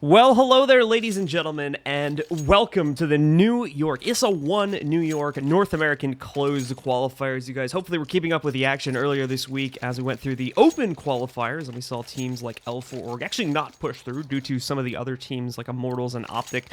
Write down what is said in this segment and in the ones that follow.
Well, hello there, ladies and gentlemen, and welcome to the New York ESL One New York North American closed qualifiers. You guys, hopefully we're keeping up with the action earlier this week as we went through the open qualifiers, and we saw teams like L4Org actually not push through due to some of the other teams like Immortals and Optic,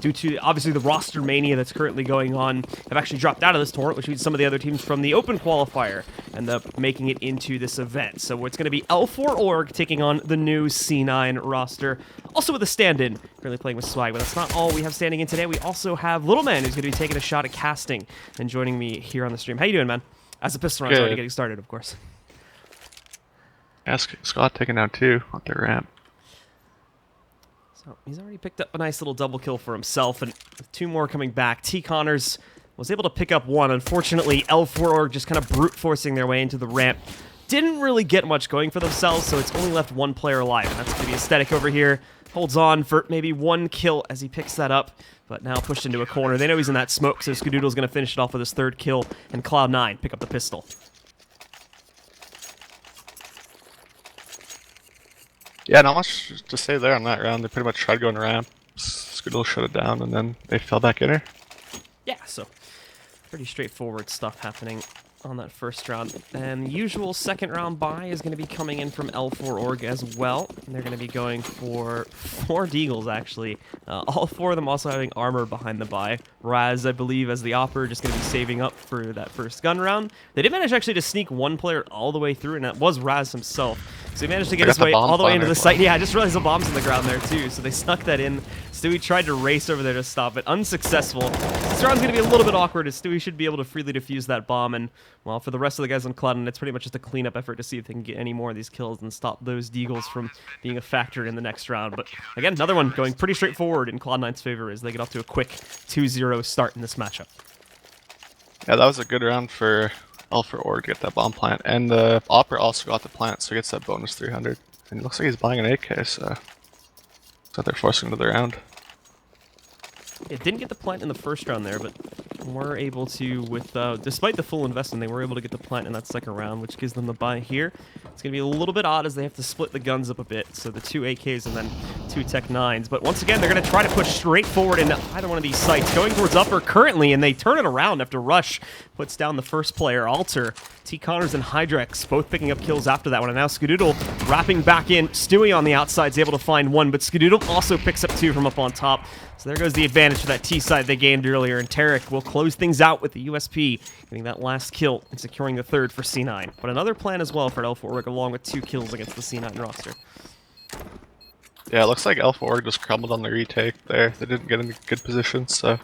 due to obviously the roster mania that's currently going on, have actually dropped out of this tournament, which means some of the other teams from the open qualifier end up making it into this event. So it's going to be L4Org taking on the new C9 roster, also with a stand-in, currently playing with Swag, but that's not all we have standing in today. We also have Little Man, who's going to be taking a shot at casting and joining me here on the stream. How you doing, man? As the pistol round's already getting started, of course. Yeah, Scott taking down two on their ramp. So he's already picked up a nice little double kill for himself, and with two more coming back. T. Connors was able to pick up one. Unfortunately, L4Org just kind of brute forcing their way into the ramp. Didn't really get much going for themselves, so it's only left one player alive, and that's going to be Aesthetic over here. Holds on for maybe one kill as he picks that up, but now pushed into a corner. They know he's in that smoke, so Skadoodle's going to finish it off with his third kill, and Cloud9 pick up the pistol. Yeah, not much to say there on that round. They pretty much tried going ramp. Skadoodle shut it down, and then they fell back in her. Yeah, so pretty straightforward stuff happening on that first round. And the usual second round buy is going to be coming in from L4Org as well. And they're going to be going for 4 Deagles, actually. All 4 of them also having armor behind the buy. Raz, I believe, as the Opper, just going to be saving up for that first gun round. They did manage actually to sneak one player all the way through, and that was Raz himself. So he managed to get his way all the way into the site. Yeah, I just realized the bomb's on the ground there, too. So they snuck that in. Stewie tried to race over there to stop it. Unsuccessful. This round's going to be a little bit awkward, as Stewie should be able to freely defuse that bomb. And, well, for the rest of the guys on Cloud9, it's pretty much just a cleanup effort to see if they can get any more of these kills and stop those Deagles from being a factor in the next round. But, again, another one going pretty straightforward in Cloud9's favor as they get off to a quick 2-0 start in this matchup. Yeah, that was a good round for L4Org to get that bomb plant. And the Opera also got the plant, so he gets that bonus 300. And it looks like he's buying an AK, so they're forcing another round. It didn't get the plant in the first round there, but were able to, with despite the full investment, they were able to get the plant in that second round, which gives them the buy here. It's going to be a little bit odd as they have to split the guns up a bit, so the 2 AKs and then 2 Tech 9s. But once again, they're going to try to push straight forward into either one of these sites, going towards upper currently, and they turn it around after Rush puts down the first player, Alter. T. Connors and Hydrex both picking up kills after that one, and now Skadoodle wrapping back in. Stewie on the outside is able to find one, but Skadoodle also picks up 2 from up on top. So there goes the advantage for that T side they gained earlier, and Tarek will close things out with the USP, getting that last kill and securing the third for C9. But another plan as well for L4Org, along with 2 kills against the C9 roster. Yeah, it looks like L4Org just crumbled on the retake there. They didn't get in good position, so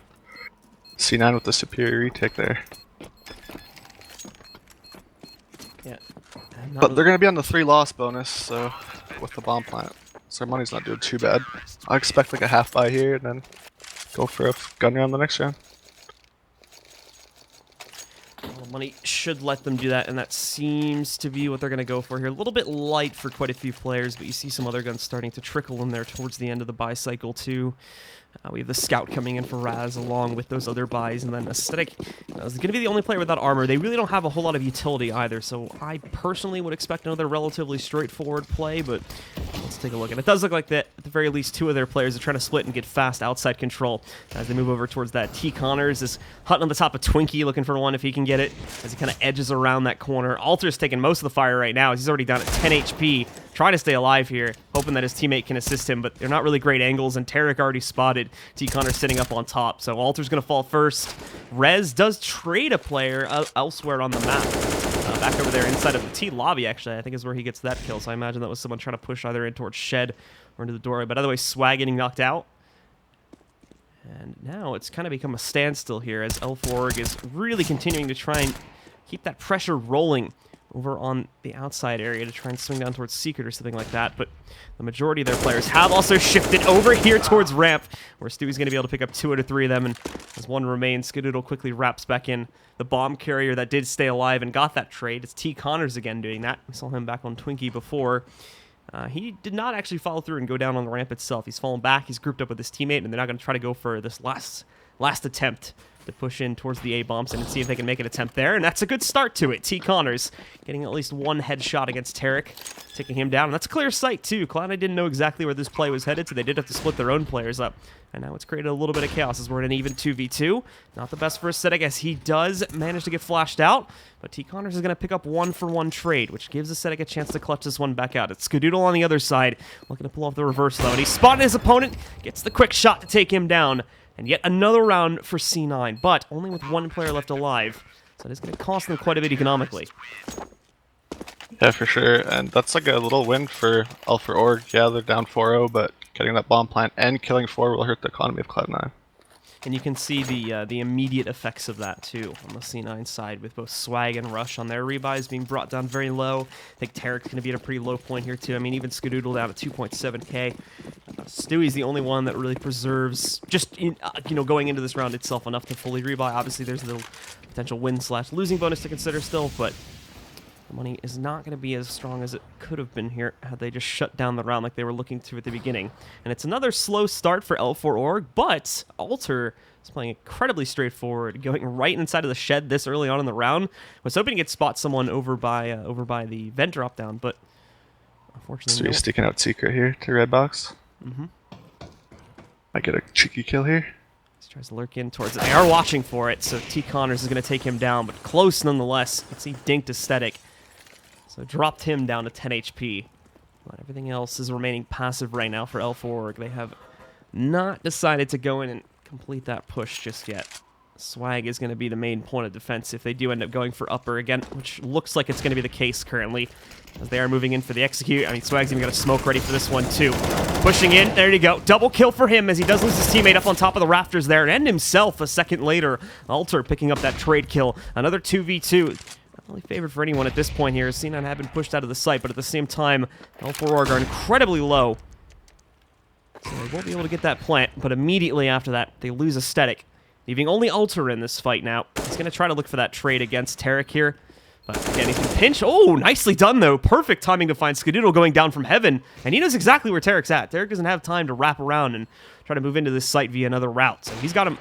C9 with the superior retake there. Yeah. But they're going to be on the 3 loss bonus, so with the bomb plant. So their money's not doing too bad. I expect like a half buy here and then go for a gun round the next round. Well, money should let them do that, and that seems to be what they're going to go for here. A little bit light for quite a few players, but you see some other guns starting to trickle in there towards the end of the buy cycle too. We have the Scout coming in for Raz along with those other buys, and then Aesthetic is going to be the only player without armor. They really don't have a whole lot of utility either, so I personally would expect another relatively straightforward play, but let's take a look. And it does look like that at the very least 2 of their players are trying to split and get fast outside control as they move over towards that. T. Connors is hunting on the top of Twinkie, looking for one if he can get it, as he kind of edges around that corner. Alter's taking most of the fire right now as he's already down at 10 HP, trying to stay alive here, hoping that his teammate can assist him, but they're not really great angles, and Tarek already spotted T. Connor sitting up on top, so Alter's going to fall first. Rez does trade a player elsewhere on the map. Back over there inside of the T lobby, actually, I think is where he gets that kill, so I imagine that was someone trying to push either in towards Shed or into the doorway. But otherwise, Swag getting knocked out. And now it's kind of become a standstill here as L4Org is really continuing to try and keep that pressure rolling over on the outside area to try and swing down towards Secret or something like that, but the majority of their players have also shifted over here towards Ramp, where Stewie's going to be able to pick up 2 out of 3 of them, and as one remains, Skadoodle quickly wraps back in the bomb carrier that did stay alive and got that trade. It's T. Connors again doing that. We saw him back on Twinkie before. He did not actually follow through and go down on the ramp itself. He's fallen back, he's grouped up with his teammate, and they're not going to try to go for this last attempt to push in towards the A-bombs and see if they can make an attempt there, and that's a good start to it. T. Connors getting at least one headshot against Tarek, taking him down, and that's a clear sight too. Cloud9 didn't know exactly where this play was headed, so they did have to split their own players up, and now it's created a little bit of chaos as we're in an even 2v2. Not the best first set, I guess. He does manage to get flashed out, but T. Connors is going to pick up 1-for-1 trade, which gives Ascetic a chance to clutch this one back out. It's Skadoodle on the other side, looking to pull off the reverse though, and he spotted his opponent, gets the quick shot to take him down, and yet another round for C9, but only with one player left alive, so it is going to cost them quite a bit economically. Yeah, for sure, and that's like a little win for L4Org. Yeah, they're down 4-0, but getting that bomb plant and killing 4 will hurt the economy of Cloud9. And you can see the immediate effects of that too on the C9 side, with both Swag and Rush on their rebuys being brought down very low. I think Tarek's going to be at a pretty low point here too. I mean, even Skadoodle down at 2.7k. Stewie's the only one that really preserves, just going into this round itself, enough to fully rebuy. Obviously, there's the potential win/losing bonus to consider still, but the money is not going to be as strong as it could have been here had they just shut down the round like they were looking to at the beginning. And it's another slow start for L4Org, but Alter is playing incredibly straightforward, going right inside of the shed this early on in the round. Was hoping to spot someone over by the vent drop down, but unfortunately, So he's sticking out secret here to red box. Might get a cheeky kill here. He tries to lurk in towards it. They are watching for it, so T. Connors is going to take him down, but close nonetheless. Let's see, dinked Aesthetic. So dropped him down to 10 HP. But everything else is remaining passive right now for L4Org. They have not decided to go in and complete that push just yet. Swag is going to be the main point of defense if they do end up going for upper again, which looks like it's going to be the case currently, as they are moving in for the execute. I mean, Swag's even got a smoke ready for this one too. Pushing in, there you go. Double kill for him as he does lose his teammate up on top of the rafters there, and himself a second later. Alter picking up that trade kill. Another 2v2. Not really favored for anyone at this point here. C9 have been pushed out of the site, but at the same time, L4Org are incredibly low. So they won't be able to get that plant, but immediately after that, they lose Aesthetic, leaving only Alter in this fight now. He's going to try to look for that trade against Tarek here. But again, he's going to pinch. Oh, nicely done, though. Perfect timing to find Skadoodle going down from heaven. And he knows exactly where Tarek's at. Tarek doesn't have time to wrap around and try to move into this site via another route. So he's got him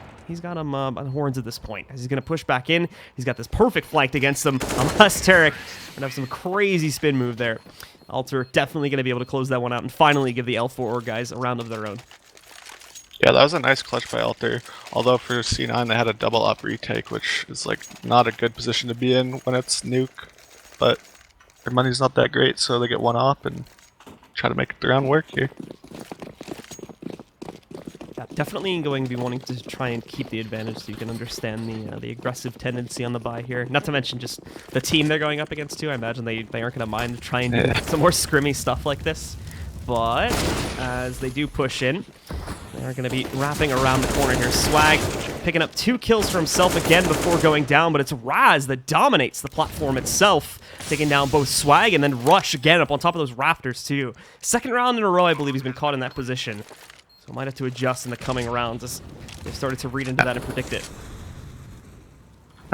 by the horns at this point. As he's going to push back in, he's got this perfect flanked against him, unless Tarek can have some crazy spin move there. Alter definitely going to be able to close that one out and finally give the L4Org guys a round of their own. Yeah, that was a nice clutch by Alter. Although for C9 they had a double up retake, which is like not a good position to be in when it's Nuke. But their money's not that great, so they get one up and try to make the round work here. Yeah, definitely going to be wanting to try and keep the advantage so you can understand the aggressive tendency on the buy here. Not to mention just the team they're going up against too. I imagine they aren't going to mind to try and do some more scrimmy stuff like this. But as they do push in, they're going to be wrapping around the corner here. Swag picking up 2 kills for himself again before going down, but it's Raz that dominates the platform itself, taking down both Swag and then Rush again up on top of those rafters too. Second round in a row, I believe he's been caught in that position. So might have to adjust in the coming rounds as they've started to read into that and predict it.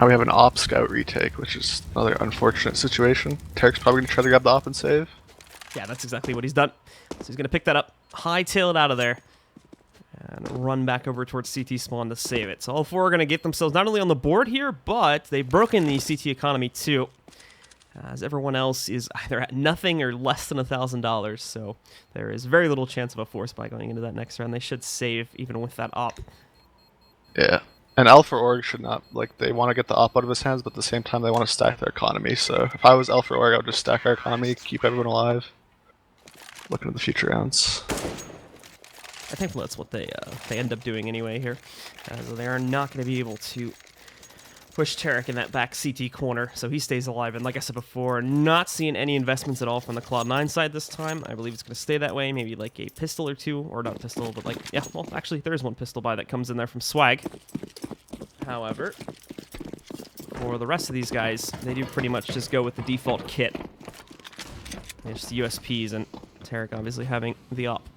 Now we have an op scout retake, which is another unfortunate situation. Tarek's probably going to try to grab the op and save. Yeah, that's exactly what he's done. So he's going to pick that up, hightail it out of there, and run back over towards CT spawn to save it. So all 4 are going to get themselves not only on the board here, but they've broken the CT economy too, as everyone else is either at nothing or less than $1,000. So there is very little chance of a force buy going into that next round. They should save even with that op. Yeah. And L4Org should not, like, they want to get the op out of his hands, but at the same time they want to stack their economy. So if I was L4Org, I would just stack our economy, keep everyone alive. Looking at the future rounds. I think that's what they end up doing anyway here. They are not going to be able to push Tarek in that back CT corner, so he stays alive. And like I said before, not seeing any investments at all from the Cloud9 side this time. I believe it's going to stay that way. Maybe like a pistol or two, or not a pistol, but like, yeah, well, actually there is one pistol buy that comes in there from Swag. However, for the rest of these guys, they do pretty much just go with the default kit. It's just USPs, and Tarek obviously having the op.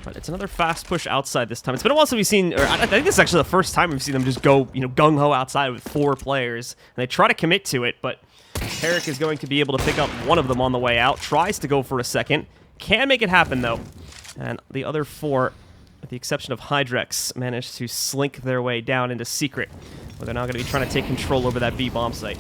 But it's another fast push outside this time. It's been a while since we've seen, or I think this is actually the first time we've seen them just go, gung-ho outside with 4 players. And they try to commit to it, but Tarek is going to be able to pick up one of them on the way out. Tries to go for a second. Can make it happen, though. And the other 4 with the exception of Hydrex, managed to slink their way down into Secret, where they're now going to be trying to take control over that B bomb site.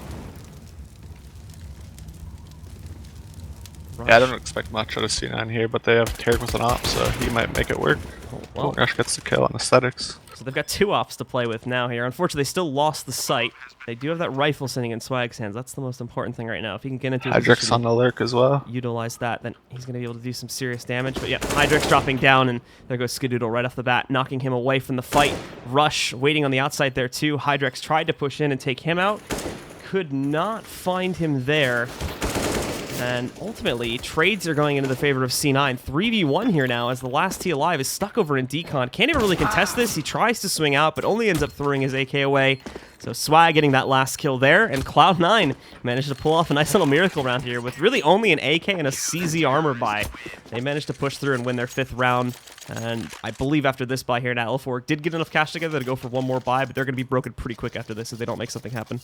Yeah, I don't expect much out of C9 here, but they have Tarek with an op, so he might make it work. Oh, well. Rush gets the kill on Aesthetics. So they've got 2 ops to play with now here. Unfortunately, they still lost the site. They do have that rifle sitting in Swag's hands. That's the most important thing right now. If he can get into a Hydrex position on the lurk as well. utilize that, then he's going to be able to do some serious damage. But yeah, Hydrex dropping down, and there goes Skadoodle right off the bat, knocking him away from the fight. Rush waiting on the outside there too. Hydrex tried to push in and take him out. Could not find him there. And ultimately, trades are going into the favor of C9. 3v1 here now, as the last T alive is stuck over in Decon. Can't even really contest this. He tries to swing out, but only ends up throwing his AK away. So Swag getting that last kill there, and Cloud9 managed to pull off a nice little miracle round here with really only an AK and a CZ armor buy. They managed to push through and win their 5th round. And I believe after this buy here now, L4Org did get enough cash together to go for one more buy, but they're going to be broken pretty quick after this if they don't make something happen.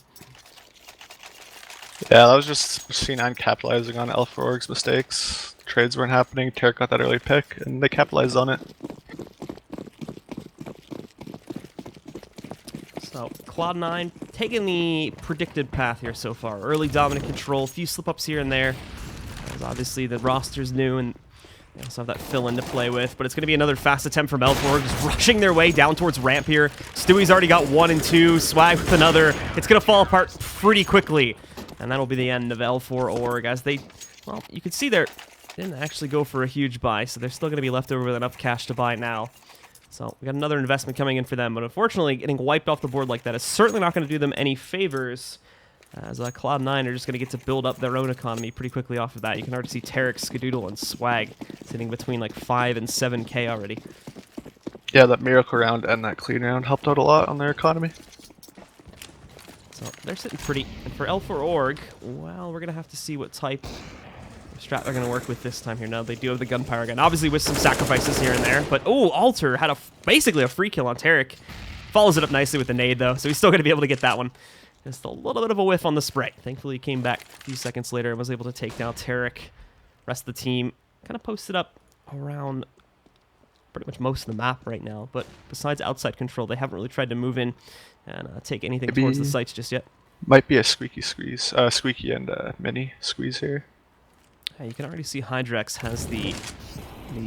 Yeah, that was just C9 capitalizing on L4Org's mistakes. Trades weren't happening, Tarek got that early pick, and they capitalized on it. So, Cloud9 taking the predicted path here so far. Early dominant control, a few slip-ups here and there. As obviously the roster's new, and they also have that fill-in to play with. But it's going to be another fast attempt from L4Org, just rushing their way down towards ramp here. Stewie's already got 1 and 2, Swag with another. It's going to fall apart pretty quickly. And that'll be the end of L4Org, as they, well, you can see they didn't actually go for a huge buy, so they're still going to be left over with enough cash to buy now. So we got another investment coming in for them, but unfortunately getting wiped off the board like that is certainly not going to do them any favors, as Cloud9 are just going to get to build up their own economy pretty quickly off of that. You can already see Tarek, Skadoodle, and Swag sitting between like 5 and 7K already. Yeah, that miracle round and that clean round helped out a lot on their economy. So they're sitting pretty. And for L4Org, well, we're going to have to see what type of strat they're going to work with this time here. Now, they do have the gunpowder gun, obviously with some sacrifices here and there. But, oh, Alter had basically a free kill on Tarek. Follows it up nicely with the nade, though, so he's still going to be able to get that one. Just a little bit of a whiff on the spray. Thankfully, he came back a few seconds later and was able to take down Tarek. Rest of the team kind of posted up around pretty much most of the map right now. But besides outside control, they haven't really tried to move in and take anything towards the sites just yet. Might be a squeaky squeeze, squeaky and mini squeeze here. You can already see Hydrex has the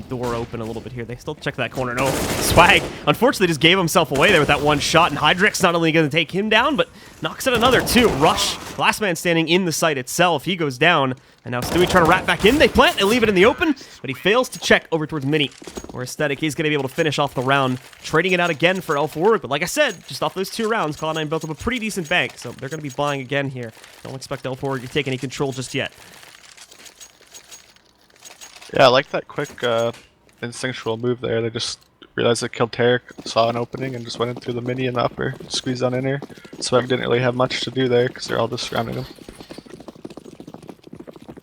door open a little bit here. They still check that corner. No, Swag unfortunately just gave himself away there with that one shot, and Hydrex not only going to take him down, but knocks out another too. Rush, last man standing in the site itself. He goes down, and now Stewie trying to wrap back in. They plant, they leave it in the open, but he fails to check over towards Mini, where Aesthetic is going to be able to finish off the round, trading it out again for L4Org. But like I said, just off those 2 rounds, Cloud9 built up a pretty decent bank, so they're going to be buying again here. Don't expect L4Org to take any control just yet. Yeah, I like that quick instinctual move there. They just realized they killed Tarek, saw an opening, and just went in through the mini and the upper, squeezed on in here. Swag didn't really have much to do there because they're all just surrounding him.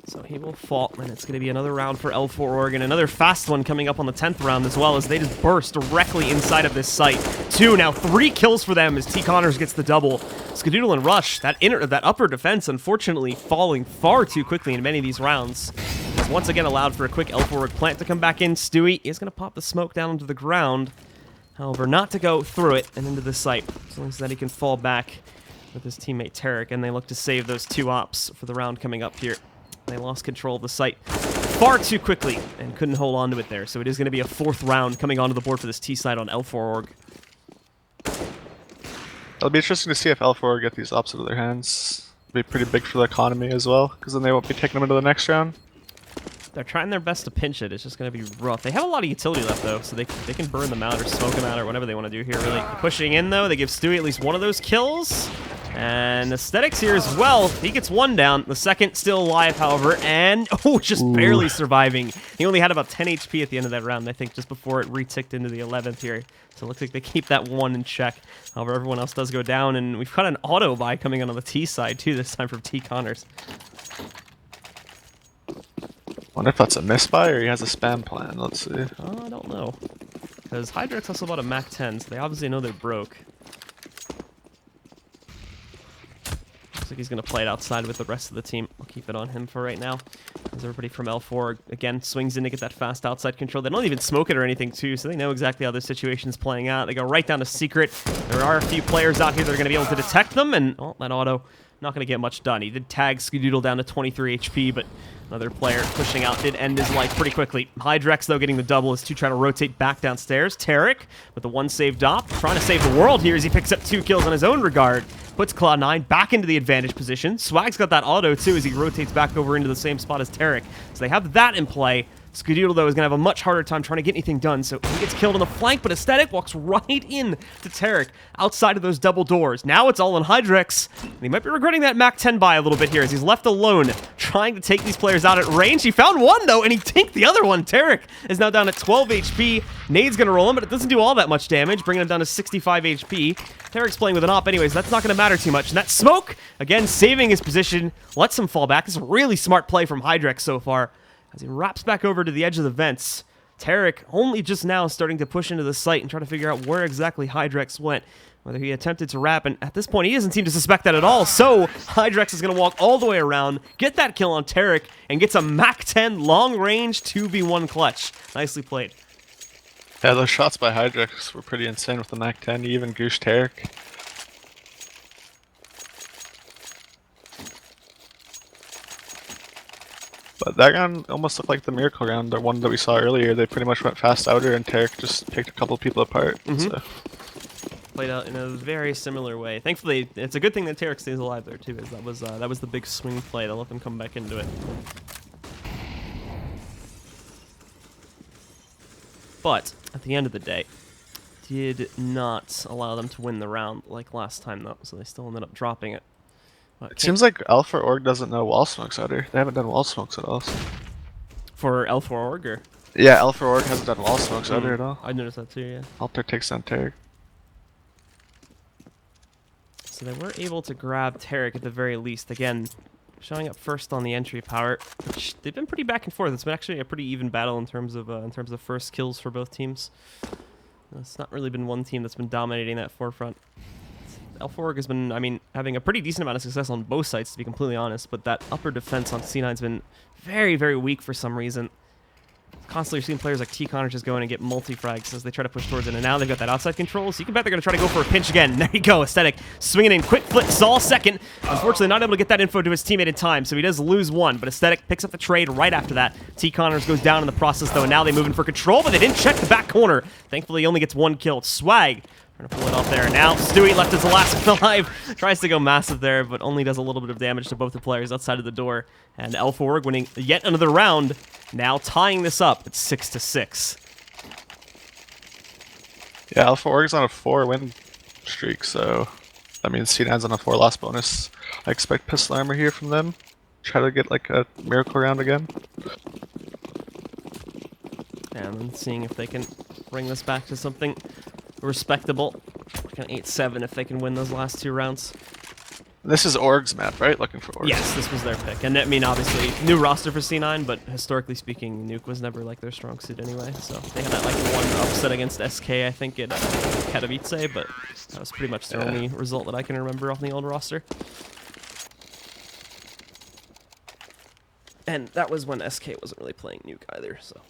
So he will fall, and it's going to be another round for L4Org, and another fast one coming up on the 10th round as well, as they just burst directly inside of this site. 2, now 3 kills for them as T. Connors gets the double. Skadoodle and Rush, that upper defense, unfortunately falling far too quickly in many of these rounds. It's once again allowed for a quick L4Org plant to come back in. Stewie is going to pop the smoke down into the ground. However, not to go through it and into the site, so that he can fall back with his teammate Tarek, and they look to save those 2 ops for the round coming up here. They lost control of the site far too quickly and couldn't hold on to it there, so it is going to be a 4th round coming onto the board for this T side on L4Org. It'll be interesting to see if L4 get these ops out of their hands. It'll be pretty big for the economy as well, because then they won't be taking them into the next round. They're trying their best to pinch it. It's just going to be rough. They have a lot of utility left, though, so they can burn them out or smoke them out or whatever they want to do here, really. Pushing in, though, they give Stewie at least one of those kills. And Aesthetics here as well. He gets 1 down. The second still alive, however, and, oh, just barely surviving. He only had about 10 HP at the end of that round, I think, just before it reticked into the 11th here. So it looks like they keep that 1 in check. However, everyone else does go down, and we've got an auto buy coming on the T side, too, this time from T. Connors. Wonder if that's a misbuy or he has a spam plan. Let's see. I don't know. Because Hydrex also bought a Mac 10, so they obviously know they're broke. Looks like he's going to play it outside with the rest of the team. I'll keep keep it on him for right now. As everybody from L4, again, swings in to get that fast outside control. They don't even smoke it or anything, too, so they know exactly how their situation's playing out. They go right down to secret. There are a few players out here that are going to be able to detect them, and, oh, that auto, not going to get much done. He did tag Skadoodle down to 23 HP, but another player pushing out did end his life pretty quickly. Hydrex, though, getting the double as 2 try to rotate back downstairs. Tarek, with the 1 saved op, trying to save the world here as he picks up 2 kills on his own regard. Puts Cloud9 back into the advantage position. Swag's got that auto, too, as he rotates back over into the same spot as Tarek. So they have that in play. Skadoodle, though, is going to have a much harder time trying to get anything done, so he gets killed on the flank, but Aesthetic walks right in to Tarek outside of those double doors. Now it's all on Hydrex, and he might be regretting that Mac 10 buy a little bit here as he's left alone trying to take these players out at range. He found one, though, and he dinked the other one. Tarek is now down at 12 HP. Nade's going to roll him, but it doesn't do all that much damage, bringing him down to 65 HP. Tarek's playing with an op anyways, that's not going to matter too much. And that smoke, again, saving his position, lets him fall back. This is a really smart play from Hydrex so far. As he wraps back over to the edge of the vents, Tarek only just now starting to push into the site and try to figure out where exactly Hydrex went. Whether he attempted to wrap, and at this point he doesn't seem to suspect that at all, so Hydrex is going to walk all the way around, get that kill on Tarek, and gets a Mac 10 long-range 2v1 clutch. Nicely played. Yeah, those shots by Hydrex were pretty insane with the Mac 10. He even goosed Tarek. But that gun almost looked like the Miracle round, the one that we saw earlier. They pretty much went fast outer, and Tarek just picked a couple people apart. So. Played out in a very similar way. Thankfully, it's a good thing that Tarek stays alive there too, because that was the big swing play that let them come back into it. But at the end of the day, did not allow them to win the round like last time though, so they still ended up dropping it. It seems like L4Org doesn't know wall smokes outer. They haven't done wall smokes at all. For L4Org, or? Yeah, L4Org hasn't done wall smokes outer at all. I noticed that too, yeah. Alter takes down Tarek. So they were able to grab Tarek at the very least. Again, showing up first on the entry power, which they've been pretty back and forth. It's been actually a pretty even battle in terms of first kills for both teams. It's not really been one team that's been dominating that forefront. L4Org has been, I mean, having a pretty decent amount of success on both sides, to be completely honest, but that upper defense on C9's been very, very weak for some reason. Constantly seeing players like T-Connor just go in and get multi-frags as they try to push towards it, and now they've got that outside control, so you can bet they're going to try to go for a pinch again. There you go, Aesthetic swinging in, quick flip, Saul second. Unfortunately, not able to get that info to his teammate in time, so he does lose one, but Aesthetic picks up the trade right after that. T-Connors goes down in the process, though, and now they move in for control, but they didn't check the back corner. Thankfully, he only gets one kill. Swag trying to pull it off there. Now, Stewie, left as the last one alive, tries to go massive there, but only does a little bit of damage to both the players outside of the door. And L4Org winning yet another round, now tying this up at 6-6. Yeah, L4Org's on a 4-win streak, so that means C9's on a 4-loss bonus. I expect pistol armor here from them. Try to get like a miracle round again. And then seeing if they can bring this back to something respectable. Like an 8-7 if they can win those last 2 rounds. This is Org's map, right? Looking for Org. Yes, this was their pick. And I mean, obviously, new roster for C9, but historically speaking, Nuke was never like their strong suit anyway. So they had that like one upset against SK, I think, at Katowice, but that was pretty much their only result that I can remember off the old roster. And that was when SK wasn't really playing Nuke either, so.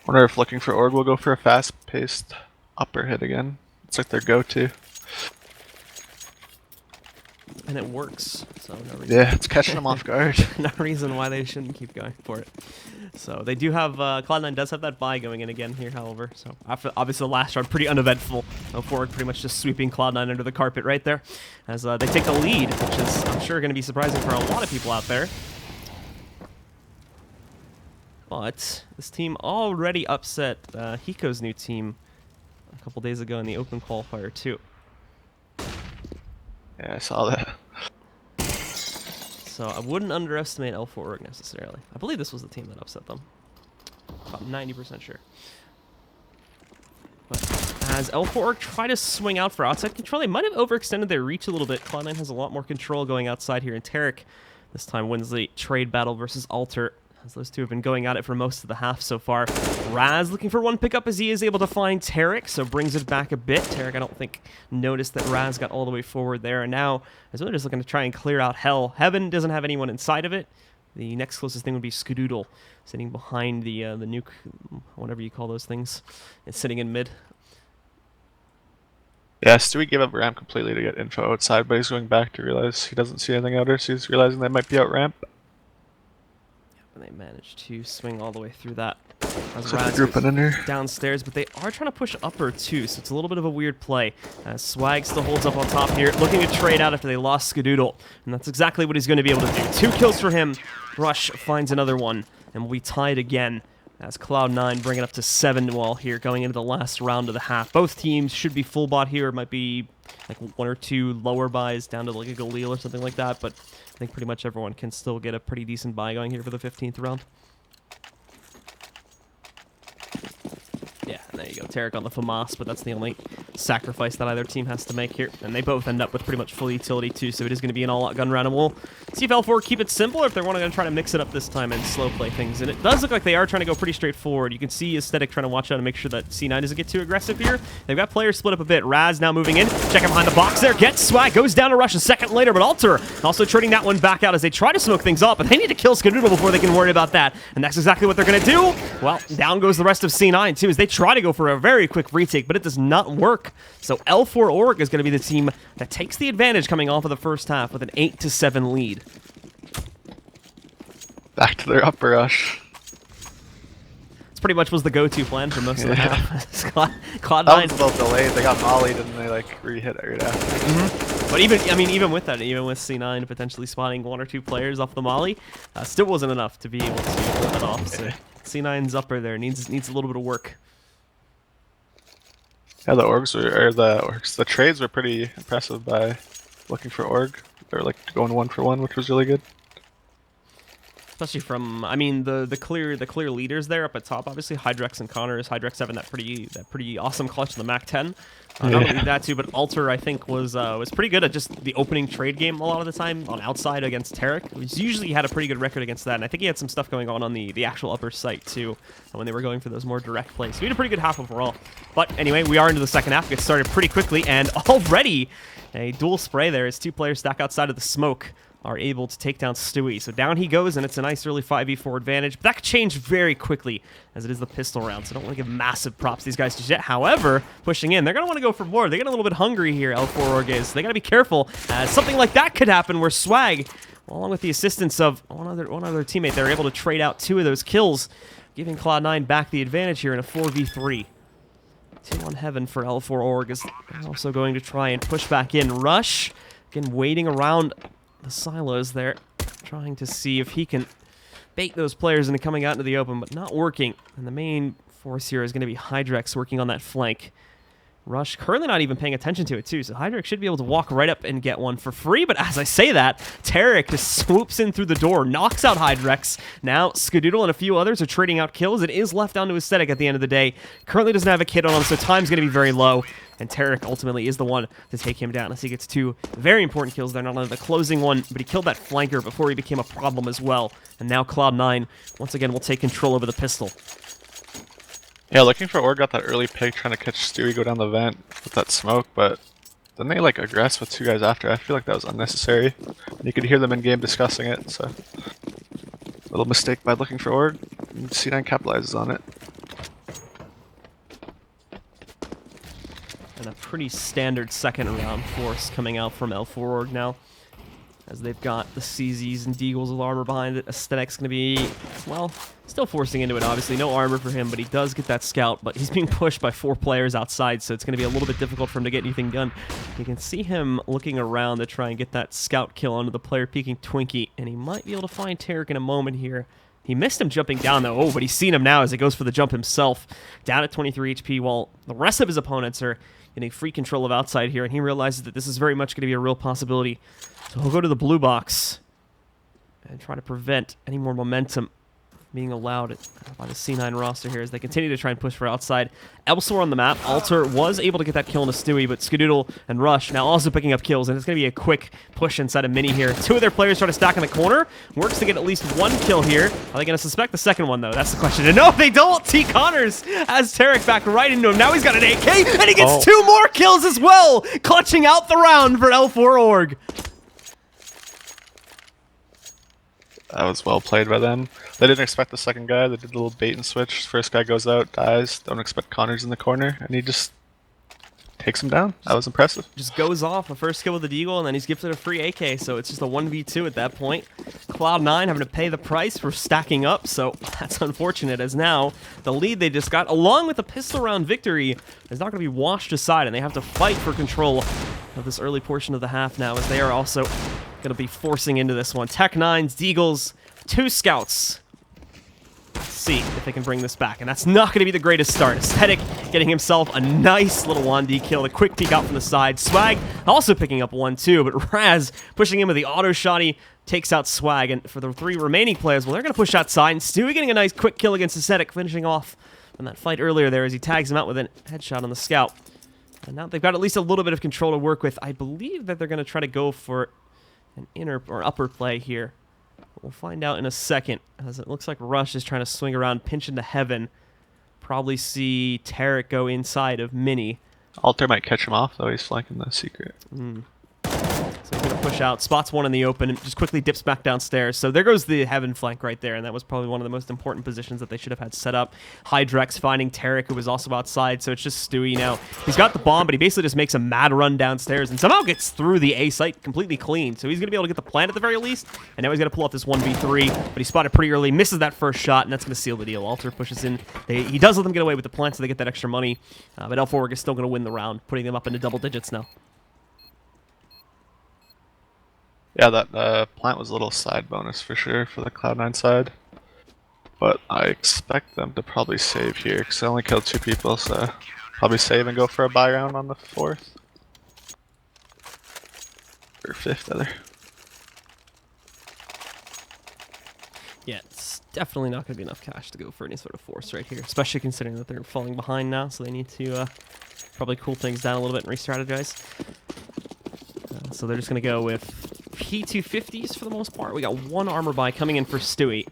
Wonder if looking for Org will go for a fast-paced upper hit again. It's like their go-to. And it works, so no reason. Yeah, it's catching them off guard. No reason why they shouldn't keep going for it. So they do have, Cloud9 does have that buy going in again here, however. So obviously the last round, pretty uneventful. L4Org pretty much just sweeping Cloud9 under the carpet right there. As they take the lead, which is, I'm sure, going to be surprising for a lot of people out there. But this team already upset Hiko's new team a couple days ago in the open qualifier too. Yeah, I saw that. So I wouldn't underestimate L4Org necessarily. I believe this was the team that upset them. About 90% sure. But as L4Org try to swing out for outside control, they might have overextended their reach a little bit. Cloud9 has a lot more control going outside here, and Tarek this time wins the trade battle versus Alter. as those two have been going at it for most of the half so far. Raz looking for one pickup as he is able to find Tarek, so brings it back a bit. Tarek, I don't think, noticed that Raz got all the way forward there, and now is really just looking to try and clear out Hell. Heaven doesn't have anyone inside of it. The next closest thing would be Skadoodle, sitting behind the nuke, whatever you call those things. It's sitting in mid. Yeah, Stewie gave up ramp completely to get info outside, but he's going back to realize he doesn't see anything outer, so he's realizing they might be out ramp. And they managed to swing all the way through that. So they're grouping in here. Downstairs, but they are trying to push upper too, so it's a little bit of a weird play. Swag still holds up on top here, looking to trade out after they lost Skadoodle. And that's exactly what he's going to be able to do. 2 kills for him. Rush finds another one, and will be tied again. As Cloud9 bring it up to 7-wall here, going into the last round of the half. Both teams should be full bot here. It might be like 1 or 2 lower buys down to like a Galil or something like that, but I think pretty much everyone can still get a pretty decent buy going here for the 15th round. Yeah, and there you go. Tarek on the FAMAS, but that's the only sacrifice that either team has to make here. And they both end up with pretty much full utility too, so it is going to be an all-out gun round. And we'll see if L4 keep it simple or if they're going to try to mix it up this time and slow play things. And it does look like they are trying to go pretty straightforward. You can see Aesthetic trying to watch out and make sure that C9 doesn't get too aggressive here. They've got players split up a bit. Raz now moving in. Checking behind the box there. Gets Swag. Goes down to Rush a second later, but Alter also trading that one back out as they try to smoke things up. But they need to kill Skadoodle before they can worry about that. And that's exactly what they're going to do. Well, down goes the rest of C9 too as they try to go for a very quick retake, but it does not work. So L4Org is going to be the team that takes the advantage coming off of the first half with an 8-7 lead. Back to their upper rush. This pretty much was the go-to plan for most of the half. Cloud9. That was a little delayed. They got mollied and they like re-hit it right after. But even with that, even with C9 potentially spotting 1 or 2 players off the molly, still wasn't enough to be able to pull that off. So C9's upper there needs a little bit of work. Yeah, the trades were pretty impressive by looking for org. They were like going 1 for 1, which was really good. Especially from, I mean, the clear leaders there up at top. Obviously, Hydrex and Connors. Hydrex having that pretty awesome clutch in the Mac 10. Not only that too, but Alter I think was pretty good at just the opening trade game a lot of the time on outside against Tarek. He's usually had a pretty good record against that, and I think he had some stuff going on the actual upper site too when they were going for those more direct plays. So he had a pretty good half overall. But anyway, we are into the second half. It started pretty quickly, and already a dual spray there as 2 players stack outside of the smoke are able to take down Stewie. So down he goes, and it's a nice early 5v4 advantage. But that could change very quickly, as it is the pistol round, so I don't want to give massive props to these guys just yet. However, pushing in, they're going to want to go for more. They're getting a little bit hungry here, L4Org is. So they got to be careful, as something like that could happen where Swag, along with the assistance of one other teammate, they're able to trade out 2 of those kills, giving Cloud9 back the advantage here in a 4v3. 2 on Heaven for L4Org is also going to try and push back in. Rush, again, waiting around the silos there, trying to see if he can bait those players into coming out into the open, but not working. And the main force here is going to be Hydrex working on that flank. Rush currently not even paying attention to it too, so Hydrex should be able to walk right up and get one for free, but as I say that, Tarek just swoops in through the door, knocks out Hydrex. Now Skadoodle and a few others are trading out kills. It is left down to Aesthetic at the end of the day. Currently doesn't have a kid on him, so time's going to be very low, and Tarek ultimately is the one to take him down as he gets 2 very important kills there. Not only the closing one, but he killed that flanker before he became a problem as well. And now Cloud9 once again will take control over the pistol. Yeah, looking for org got that early pick trying to catch Stewie go down the vent with that smoke, but then they like aggress with 2 guys after. I feel like that was unnecessary. You could hear them in game discussing it, so little mistake by looking for org. And C9 capitalizes on it. And a pretty standard second round force coming out from L4Org now, as they've got the CZs and Deagles with armor behind it. Aesthetic's going to be, well, still forcing into it, obviously. No armor for him, but he does get that scout, but he's being pushed by 4 players outside, so it's going to be a little bit difficult for him to get anything done. You can see him looking around to try and get that scout kill onto the player peeking Twinkie, and he might be able to find Tarek in a moment here. He missed him jumping down, though. Oh, but he's seen him now as he goes for the jump himself. Down at 23 HP, while the rest of his opponents are getting free control of outside here, and he realizes that this is very much going to be a real possibility. So he'll go to the blue box and try to prevent any more momentum being allowed by the C9 roster here as they continue to try and push for outside. L4 on the map. Alter was able to get that kill into Stewie, but Skadoodle and Rush now also picking up kills, and it's going to be a quick push inside of Mini here. Two of their players try to stack in the corner. Works to get at least one kill here. Are they going to suspect the second one, though? That's the question. And no, they don't! T. Connors has Tarek back right into him. Now he's got an AK, and he gets two more kills as well! Clutching out the round for L4Org. That was well played by them. They didn't expect the second guy. They did a little bait and switch. First guy goes out, dies. Don't expect Connors in the corner, and he just takes him down. That was impressive. Just goes off a first kill with the Deagle, and then he's gifted a free AK, so it's just a 1v2 at that point. Cloud9 having to pay the price for stacking up, so that's unfortunate, as now the lead they just got, along with the pistol round victory, is not going to be washed aside, and they have to fight for control of this early portion of the half now, as they are also going to be forcing into this one. Tech9s, Deagles, 2 scouts. Let's see if they can bring this back, and that's not going to be the greatest start. Aesthetic getting himself a nice little 1D kill, a quick peek out from the side. Swag also picking up 1 too, but Raz pushing in with the auto shotty takes out Swag, and for the 3 remaining players, well, they're going to push outside, and Stewie getting a nice quick kill against Aesthetic, finishing off on that fight earlier there as he tags him out with a headshot on the scout. And now they've got at least a little bit of control to work with. I believe that they're going to try to go for an inner or upper play here. We'll find out in a second, as it looks like Rush is trying to swing around, pinch into heaven. Probably see Tarek go inside of Mini. Alter might catch him off, though. He's flanking the secret. So he's going to push out, spots one in the open, and just quickly dips back downstairs. So there goes the heaven flank right there, and that was probably one of the most important positions that they should have had set up. Hydrex finding Tarek, who was also outside, so it's just Stewie now. He's got the bomb, but he basically just makes a mad run downstairs and somehow gets through the A site completely clean. So he's going to be able to get the plant at the very least, and now he's going to pull off this 1v3, but he spotted pretty early, misses that first shot, and that's going to seal the deal. Alter pushes in. He does let them get away with the plant, so they get that extra money, but L4Org is still going to win the round, putting them up into double digits now. Yeah, that plant was a little side bonus for sure for the Cloud9 side. But I expect them to probably save here, because I only killed 2 people, so probably save and go for a buy round on the 4th. Or 5th, rather. Yeah, it's definitely not going to be enough cash to go for any sort of force right here, especially considering that they're falling behind now, so they need to probably cool things down a little bit and re-strategize. So they're just going to go with P250s for the most part. We got 1 armor buy coming in for Stewie.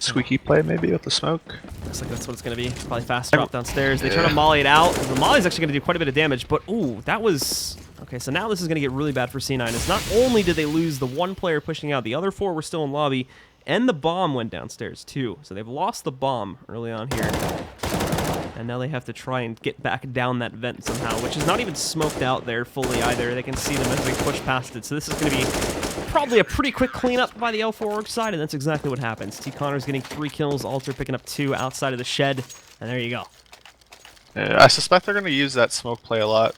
Squeaky play maybe with the smoke. Looks like that's what it's going to be. Probably fast drop downstairs. They try to molly it out. The molly's actually going to do quite a bit of damage, but ooh, that was... Okay, so now this is going to get really bad for C9. It's not only did they lose the 1 player pushing out, the other 4 were still in lobby, and the bomb went downstairs too. So they've lost the bomb early on here. And now they have to try and get back down that vent somehow, which is not even smoked out there fully either. They can see them as they push past it. So this is going to be probably a pretty quick cleanup by the L4Org side, and that's exactly what happens. T. Connors getting 3 kills, Alter picking up 2 outside of the shed, and there you go. Yeah, I suspect they're going to use that smoke play a lot.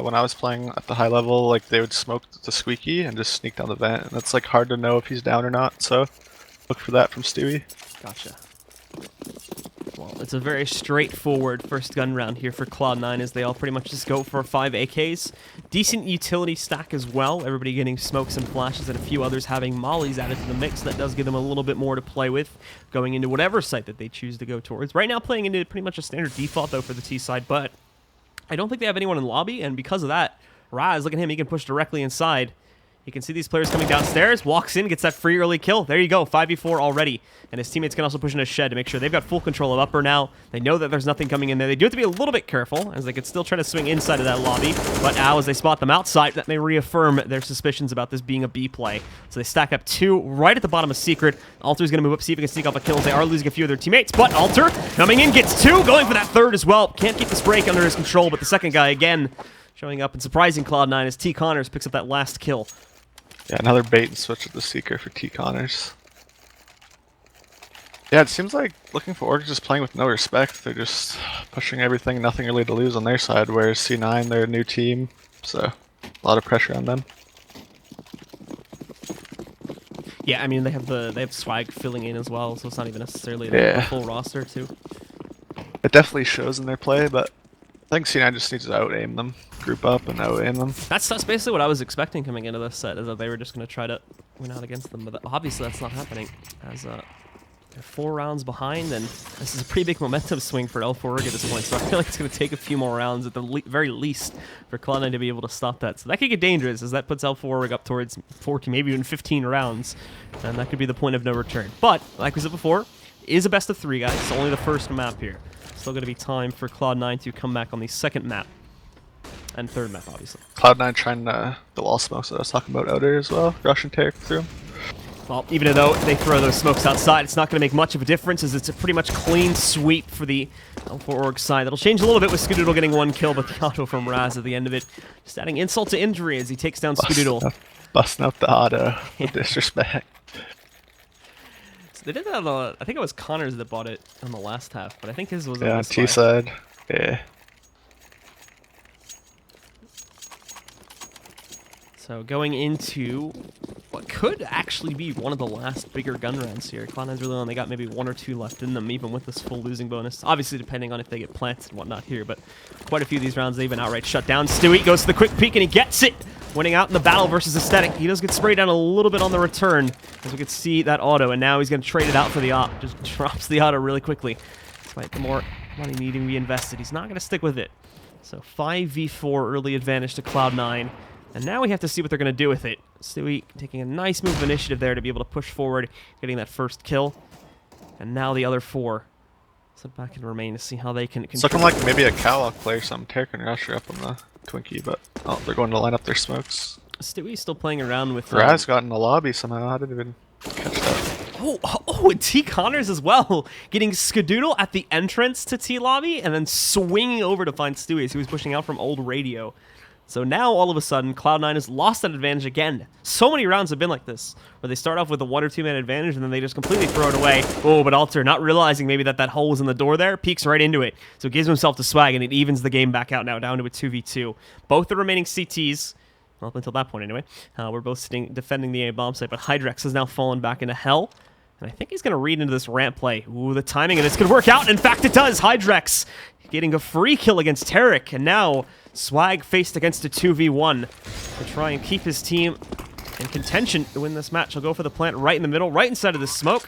When I was playing at the high level, like they would smoke the Squeaky and just sneak down the vent, and it's like hard to know if he's down or not, so look for that from Stewie. Gotcha. Well, it's a very straightforward first gun round here for Cloud9 as they all pretty much just go for 5 AKs. Decent utility stack as well. Everybody getting smokes and flashes and a few others having mollies added to the mix. That does give them a little bit more to play with going into whatever site that they choose to go towards. Right now playing into pretty much a standard default though for the T side, but I don't think they have anyone in lobby, and because of that, Raz, look at him, he can push directly inside. You can see these players coming downstairs, walks in, gets that free early kill. There you go, 5v4 already. And his teammates can also push in a shed to make sure they've got full control of upper now. They know that there's nothing coming in there. They do have to be a little bit careful, as they could still try to swing inside of that lobby. But now, as they spot them outside, that may reaffirm their suspicions about this being a B play. So they stack up 2 right at the bottom of Secret. Alter's going to move up, see if he can sneak off a kill. They are losing a few of their teammates, but Alter coming in, gets 2, going for that 3rd as well. Can't keep this break under his control, but the second guy, again, showing up and surprising Cloud9 as T. Connors picks up that last kill. Yeah, another bait and switch with the Seeker for T. Connors. Yeah, it seems like looking for Org just playing with no respect. They're just pushing everything, nothing really to lose on their side, whereas C9, they're a new team, so a lot of pressure on them. Yeah, I mean, they have Swag filling in as well, so it's not even necessarily the full roster, too. It definitely shows in their play, but I think C9 just needs to out-aim them, group up and out-aim them. That's basically what I was expecting coming into this set, is that they were just going to try to win out against them, but obviously that's not happening, as They're 4 rounds behind, and this is a pretty big momentum swing for L4Org at this point, so I feel like it's going to take a few more rounds at the very least for Cloud9 to be able to stop that. So that could get dangerous, as that puts L4Org up towards 14, maybe even 15 rounds, and that could be the point of no return. But, like we said before, it is a best of 3, guys. It's only the first map here. Still going to be time for Cloud9 to come back on the second map. And third map, obviously. Cloud9 trying the wall smokes that I was talking about out there as well. Russian take through. Well, even though they throw those smokes outside, it's not going to make much of a difference, as it's a pretty much clean sweep for the L4Org side. That'll change a little bit with Skadoodle getting 1 kill, but the auto from Raz at the end of it. Just adding insult to injury as he takes down Skadoodle. Busting up the auto. With disrespect. So they did that on I think it was Connors that bought it on the last half, but I think his was on the T side. Yeah. So going into what could actually be one of the last bigger gun rounds here. Cloud9's really only got maybe 1 or 2 left in them, even with this full losing bonus. Obviously, depending on if they get planted and whatnot here, but quite a few of these rounds they've been outright shut down. Stewie goes to the quick peek and he gets it, winning out in the battle versus Aesthetic. He does get sprayed down a little bit on the return, as we can see that auto, and now he's going to trade it out for the op. Just drops the auto really quickly. Despite the more money needing to be invested, he's not going to stick with it. So 5v4 early advantage to Cloud9. And now we have to see what they're going to do with it. Stewie taking a nice move of initiative there to be able to push forward, getting that first kill. And now the other 4 sit back and remain to see how they can... It's looking like maybe a Cowlock play or something. Taking Rusher up on the Twinkie, but they're going to line up their smokes. Stewie's still playing around with... Raz got in the lobby somehow. I didn't even catch that. Oh, and T Connors as well. Getting Skadoodle at the entrance to T lobby and then swinging over to find Stewie as he was pushing out from old radio. So now, all of a sudden, Cloud9 has lost that advantage again. So many rounds have been like this, where they start off with a 1 or 2 man advantage, and then they just completely throw it away. Oh, but Alter, not realizing maybe that hole was in the door there, peeks right into it. So it gives himself the swag, and it evens the game back out now, down to a 2v2. Both the remaining CTs, well, up until that point anyway, we're both defending the A bomb site, but Hydrex has now fallen back into hell. And I think he's going to read into this ramp play. Ooh, the timing of this could work out. In fact, it does. Hydrex getting a free kill against Tarek, and now Swag faced against a 2v1 to try and keep his team in contention to win this match. He'll go for the plant right in the middle, right inside of the smoke.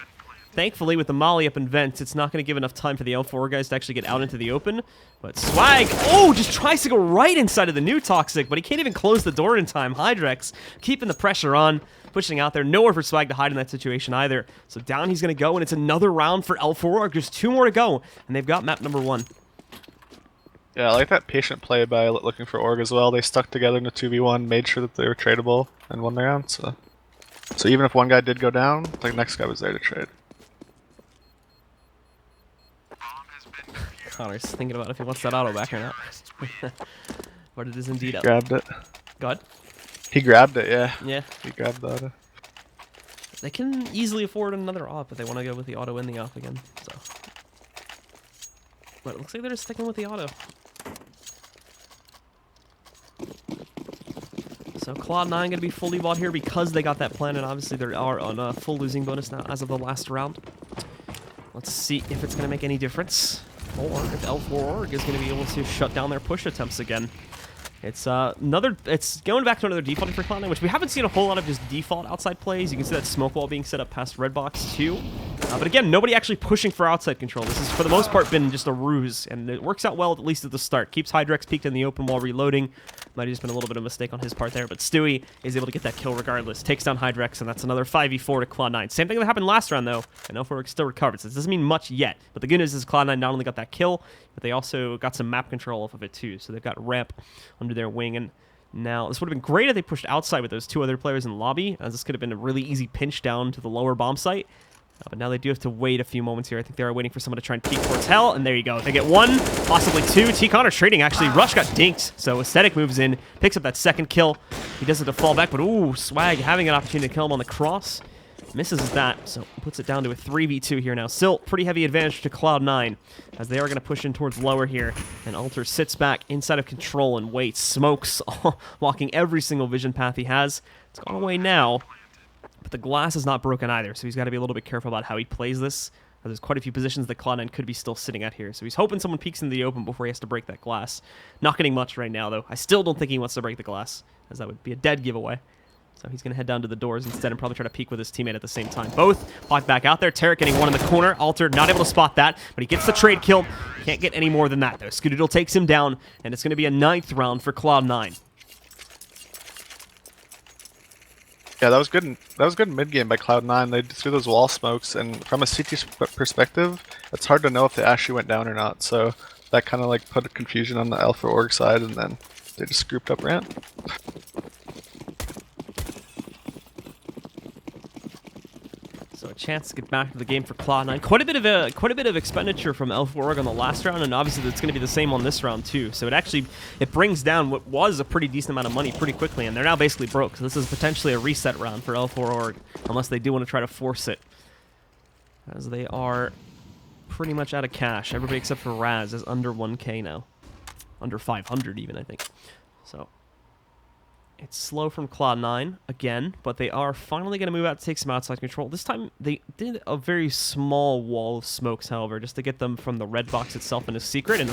Thankfully, with the molly up in vents, it's not going to give enough time for the L4 guys to actually get out into the open. But Swag, just tries to go right inside of the new Toxic, but he can't even close the door in time. Hydrex keeping the pressure on, pushing out there. Nowhere for Swag to hide in that situation either. So down he's going to go, and it's another round for L4. Just 2 more to go, and they've got map number 1. Yeah, I like that patient play by looking for Org as well. They stuck together in the 2v1, made sure that they were tradable, and won the round. So even if one guy did go down, the next guy was there to trade. Connor's thinking about if he wants that auto back or not. But it is indeed up. Grabbed it. Go ahead. He grabbed it, yeah. Yeah. He grabbed the auto. They can easily afford another op if they want to go with the auto and the op again. So, but it looks like they're just sticking with the auto. So Cloud9 going to be fully bought here because they got that plan, and obviously they are on a full losing bonus now as of the last round. Let's see if it's going to make any difference, or if L4Org is going to be able to shut down their push attempts again. It's it's going back to another defaulting for Cloud9, which we haven't seen a whole lot of just default outside plays. You can see that smoke wall being set up past red box too. But again, nobody actually pushing for outside control. This has, for the most part, been just a ruse, and it works out well, at least at the start. Keeps Hydrex peeked in the open while reloading. Might have just been a little bit of a mistake on his part there, but Stewie is able to get that kill regardless. Takes down Hydrex, and that's another 5v4 to Cloud9. Same thing that happened last round, though, and L4Org still recovered. So this doesn't mean much yet, but the good news is Cloud9 not only got that kill, but they also got some map control off of it too. So they've got ramp under their wing, and now this would have been great if they pushed outside with those 2 other players in lobby, as this could have been a really easy pinch down to the lower bomb site. But now they do have to wait a few moments here. I think they are waiting for someone to try and peek towards hell, and there you go. They get 1, possibly 2. T Connor trading, actually. Rush got dinked, so Aesthetic moves in, picks up that second kill. He does it to fall back, but ooh, Swag having an opportunity to kill him on the cross. Misses that, so puts it down to a 3v2 here now. Still, pretty heavy advantage to Cloud9, as they are going to push in towards lower here. And Alter sits back inside of control and waits. Smokes, blocking every single vision path he has. It's gone away now, but the glass is not broken either, so he's got to be a little bit careful about how he plays this. There's quite a few positions that Cloud9 could be still sitting at here, so he's hoping someone peeks into the open before he has to break that glass. Not getting much right now, though. I still don't think he wants to break the glass, as that would be a dead giveaway. So he's going to head down to the doors instead and probably try to peek with his teammate at the same time. Both blocked back out there. Tarek getting one in the corner. Alter not able to spot that, but he gets the trade kill. Can't get any more than that, though. Scoodoodle takes him down, and it's going to be a 9th round for Cloud9. Yeah, that was good. That was good mid game by Cloud9. They threw those wall smokes, and from a CT perspective, it's hard to know if they actually went down or not. So that kind of like put a confusion on the L4Org side, and then they just scooped up ramp. So a chance to get back to the game for Cloud9. Quite a bit of expenditure from L4Org on the last round, and obviously that's going to be the same on this round too. So it brings down what was a pretty decent amount of money pretty quickly, and they're now basically broke. So this is potentially a reset round for L4Org, unless they do want to try to force it, as they are pretty much out of cash. Everybody except for Raz is under 1K now, under 500 even, I think. So it's slow from Cloud9 again, but they are finally going to move out to take some outside control. This time, they did a very small wall of smokes, however, just to get them from the red box itself in a secret. And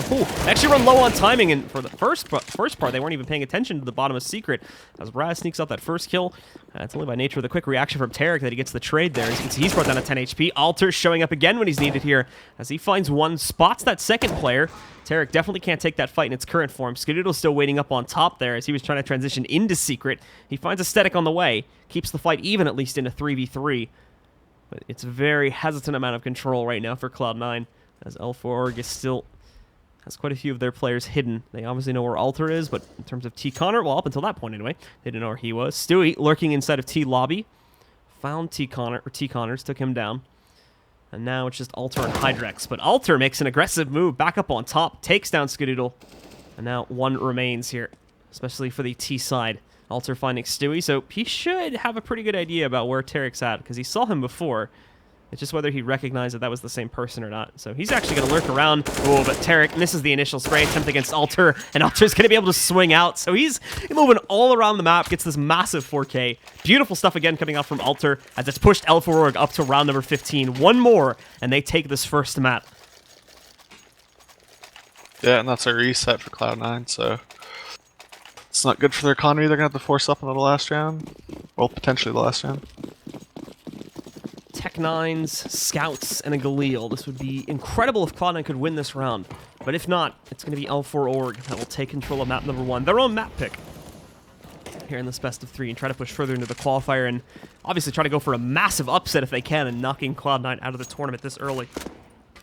actually run low on timing, and for the first part, they weren't even paying attention to the bottom of secret. As Raz sneaks out that first kill, it's only by nature of the quick reaction from Tarek that he gets the trade there. As you can see, he's brought down to 10 HP. Alter showing up again when he's needed here, as he finds one, spots that second player. Tarek definitely can't take that fight in its current form. Skoodoodle's still waiting up on top there as he was trying to transition into secret. He finds Aesthetic on the way, keeps the fight even at least in a 3v3. But it's a very hesitant amount of control right now for Cloud9, as L4Org is still has quite a few of their players hidden. They obviously know where Alter is, but in terms of T-Connor, well, up until that point anyway, they didn't know where he was. Stewie lurking inside of T-Lobby, found T-Connors, took him down. And now it's just Alter and Hydrex. But Alter makes an aggressive move back up on top, takes down Skoodoodle. And now one remains here, especially for the T side. Alter finding Stewie, so he should have a pretty good idea about where Tarek's at, because he saw him before. It's just whether he recognized that that was the same person or not. So he's actually going to lurk around. Oh, but Tarek misses the initial spray attempt against Alter, and Alter's going to be able to swing out. So he's moving all around the map, gets this massive 4K. Beautiful stuff again coming out from Alter, as it's pushed L4Org up to round number 15. One more, and they take this first map. Yeah, and that's a reset for Cloud9, so it's not good for their economy. They're going to have to force up into the last round. Well, potentially the last round. Tech9s, Scouts, and a Galil. This would be incredible if Cloud9 could win this round. But if not, it's going to be L4Org that will take control of map number 1. Their own map pick here in this best of 3, and try to push further into the qualifier, and obviously try to go for a massive upset if they can, and knocking Cloud9 out of the tournament this early.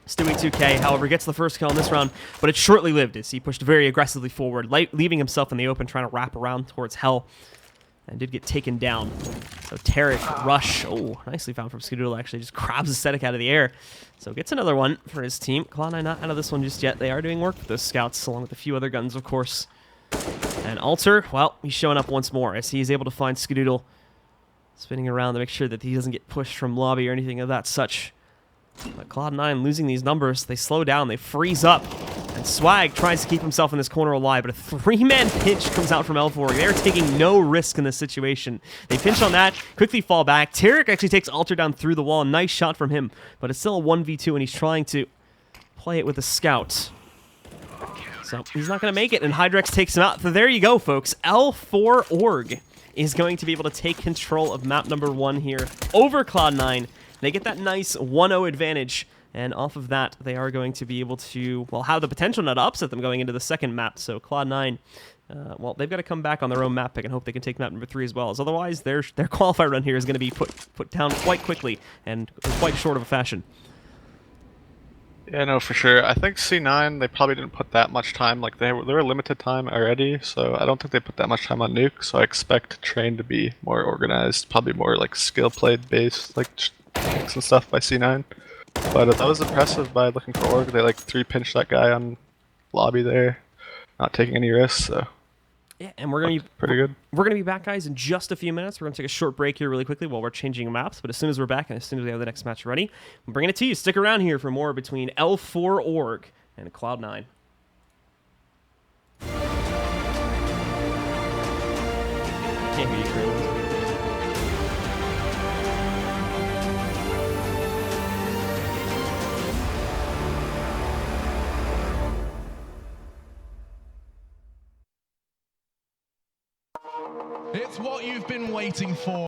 Stewie 2K, however, gets the first kill in this round, but it's shortly lived as he pushed very aggressively forward, leaving himself in the open, trying to wrap around towards Hell, and did get taken down. So Tarek, Rush, oh, nicely found from Skoodoodle, actually, just grabs Aesthetic out of the air. So gets another one for his team. Cloud9 not out of this one just yet. They are doing work with those Scouts, along with a few other guns, of course. And Alter, well, he's showing up once more, as he is able to find Skoodoodle, spinning around to make sure that he doesn't get pushed from lobby or anything of that such. But Cloud9 losing these numbers, they slow down, they freeze up. And Swag tries to keep himself in this corner alive, but a 3-man pinch comes out from L4. They're taking no risk in this situation. They pinch on that, quickly fall back. Tarek actually takes Alter down through the wall. Nice shot from him, but it's still a 1v2, and he's trying to play it with a Scout. So he's not going to make it, and Hydrex takes him out. So there you go, folks. L4Org is going to be able to take control of map number 1 here over Cloud9. They get that nice 1-0 advantage, and off of that, they are going to be able to, well, have the potential now to upset them going into the second map. So Cloud9, well, they've got to come back on their own map pick and hope they can take map number 3 as well, as otherwise their qualifier run here is going to be put down quite quickly and in quite short of a fashion. Yeah, no, for sure. I think C9, they probably didn't put that much time. Like, they were limited time already, so I don't think they put that much time on Nuke, so I expect Train to be more organized, probably more, like, skill-played based, like, and stuff by C9. But that was impressive by looking for Org. They like 3-pinched that guy on lobby there, not taking any risks. So yeah, and we're gonna be pretty good. We're gonna be back, guys, in just a few minutes. We're gonna take a short break here really quickly while we're changing maps. But as soon as we're back and as soon as we have the next match ready, I'm bringing it to you. Stick around here for more between L4Org and Cloud9. Can't hear you, Chris. It's what you've been waiting for.